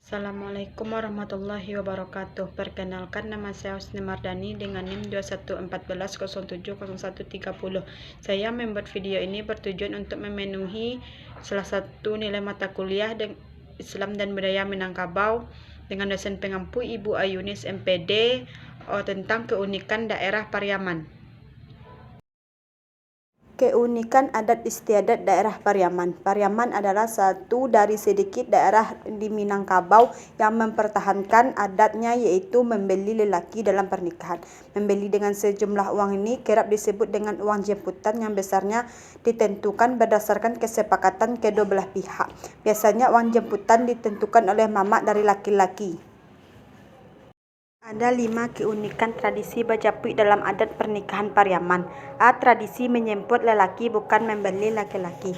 Assalamualaikum warahmatullahi wabarakatuh. Perkenalkan, nama saya Husni Mardani dengan NIM 2114070130. Saya membuat video ini bertujuan untuk memenuhi salah satu nilai mata kuliah Islam dan Budaya Minangkabau dengan dosen pengampu Ibu Ayunis MPD tentang keunikan daerah Pariaman. Keunikan adat istiadat daerah Pariaman. Pariaman adalah satu dari sedikit daerah di Minangkabau yang mempertahankan adatnya, yaitu membeli lelaki dalam pernikahan. Membeli dengan sejumlah uang ini kerap disebut dengan uang jemputan yang besarnya ditentukan berdasarkan kesepakatan kedua belah pihak. Biasanya uang jemputan ditentukan oleh mamak dari laki-laki. Ada 5 keunikan tradisi bajapui dalam adat pernikahan Pariaman. A. Tradisi menjemput lelaki bukan membeli laki-laki.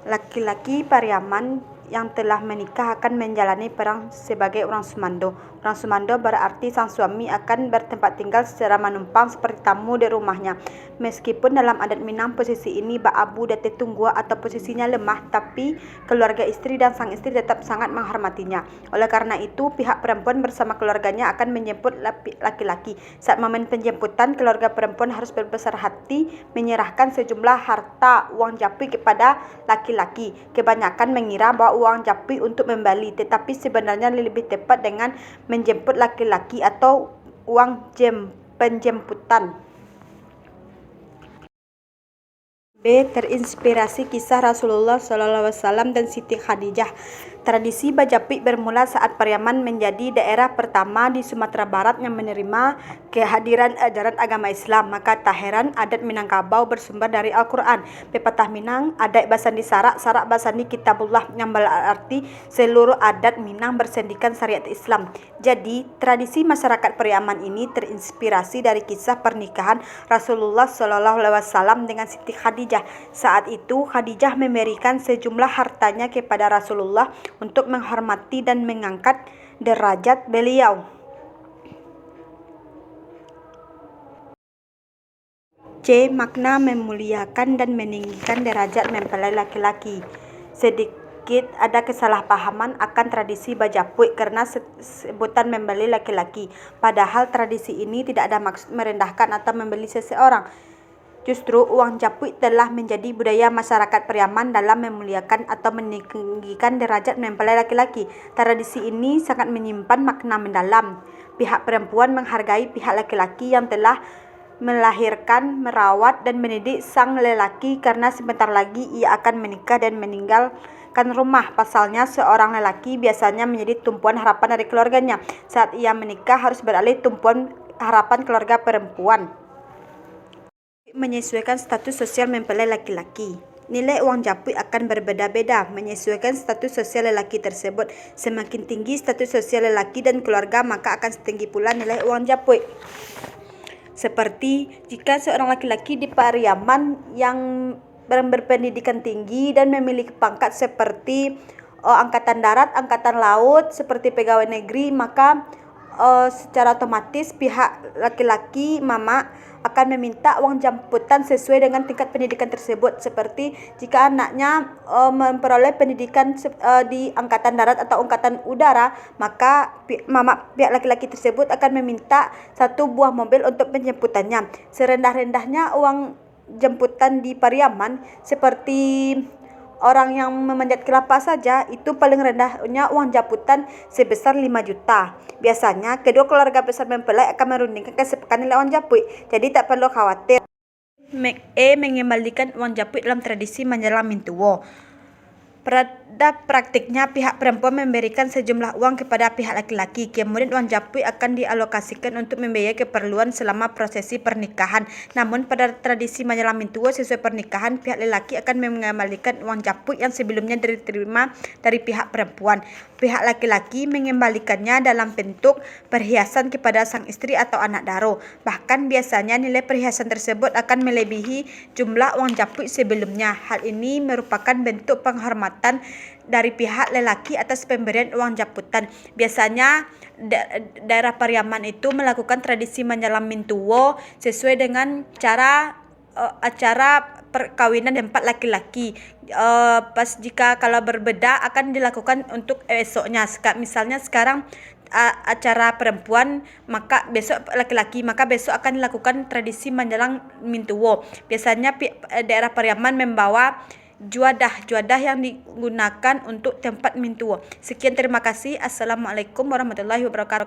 Laki-laki Pariaman yang telah menikah akan menjalani perang sebagai orang Sumando. Orang Sumando berarti sang suami akan bertempat tinggal secara menumpang seperti tamu di rumahnya. Meskipun dalam adat Minang posisi ini ba'abu date tunggua atau posisinya lemah, tapi keluarga istri dan sang istri tetap sangat menghormatinya. Oleh karena itu, pihak perempuan bersama keluarganya akan menjemput laki-laki. Saat momen penjemputan, keluarga perempuan harus berbesar hati menyerahkan sejumlah harta uang japui kepada laki-laki. Kebanyakan mengira bahwa uang japui untuk membeli, tetapi sebenarnya lebih tepat dengan menjemput laki-laki atau uang penjemputan. B. Terinspirasi kisah Rasulullah SAW dan Siti Khadijah. Tradisi bajapui bermula saat Pariaman menjadi daerah pertama di Sumatera Barat yang menerima kehadiran ajaran agama Islam. Maka tak heran adat Minangkabau bersumber dari Al-Quran. Pepatah Minang, adat basandi sarak, sarak basandi kitabullah, yang berarti seluruh adat Minang bersendikan syariat Islam. Jadi, tradisi masyarakat Pariaman ini terinspirasi dari kisah pernikahan Rasulullah SAW dengan Siti Khadijah. Saat itu, Khadijah memberikan sejumlah hartanya kepada Rasulullah untuk menghormati dan mengangkat derajat beliau. C. Makna memuliakan dan meninggikan derajat mempelai laki-laki. Sedikit ada kesalahpahaman akan tradisi bajapui karena sebutan membeli laki-laki. Padahal tradisi ini tidak ada maksud merendahkan atau membeli seseorang. Justru uang japui telah menjadi budaya masyarakat Pariaman dalam memuliakan atau meninggikan derajat mempelai laki-laki. Tradisi ini sangat menyimpan makna mendalam. Pihak perempuan menghargai pihak laki-laki yang telah melahirkan, merawat, dan mendidik sang lelaki karena sebentar lagi ia akan menikah dan meninggalkan rumah. Pasalnya, seorang lelaki biasanya menjadi tumpuan harapan dari keluarganya. Saat ia menikah harus beralih tumpuan harapan keluarga perempuan. Menyesuaikan status sosial mempelai laki-laki. Nilai uang japui akan berbeda-beda menyesuaikan status sosial lelaki tersebut. Semakin tinggi status sosial lelaki dan keluarga, maka akan setinggi pula nilai uang japui. Seperti jika seorang laki-laki di Pariaman yang berpendidikan tinggi dan memiliki pangkat seperti angkatan darat, angkatan laut, seperti pegawai negeri, maka secara otomatis pihak laki-laki mama akan meminta uang jemputan sesuai dengan tingkat pendidikan tersebut. Seperti jika anaknya memperoleh pendidikan di angkatan darat atau angkatan udara, maka mama pihak laki-laki tersebut akan meminta 1 buah mobil untuk penjemputannya. Serendah-rendahnya uang jemputan di Pariaman, seperti orang yang memanjat kelapa saja, itu paling rendahnya uang jemputan sebesar 5 juta. Biasanya, kedua keluarga besar mempelai akan merundingkan kesepakatan nilai uang japui. Jadi tak perlu khawatir. Mengembalikan uang japui dalam tradisi menjelang mintuwo. Pada praktiknya, pihak perempuan memberikan sejumlah uang kepada pihak laki-laki. Kemudian uang japui akan dialokasikan untuk membiayai keperluan selama prosesi pernikahan. Namun pada tradisi menjelang mintuwo sesuai pernikahan, pihak lelaki akan mengembalikan uang japui yang sebelumnya diterima dari pihak perempuan. Pihak laki-laki mengembalikannya dalam bentuk perhiasan kepada sang istri atau anak daro. Bahkan biasanya nilai perhiasan tersebut akan melebihi jumlah uang japui sebelumnya. Hal ini merupakan bentuk penghormatan dari pihak lelaki atas pemberian uang jemputan. Biasanya daerah Pariaman itu melakukan tradisi menjelang mintuwo sesuai dengan cara acara perkawinan tempat laki-laki. Pas jika kalau berbeda akan dilakukan untuk esoknya. Misalnya sekarang acara perempuan, maka besok laki-laki, maka besok akan dilakukan tradisi menjelang Mintuwo. Biasanya daerah Pariaman membawa juadah yang digunakan untuk tempat Mintuwo. Sekian, terima kasih. Assalamualaikum warahmatullahi wabarakatuh.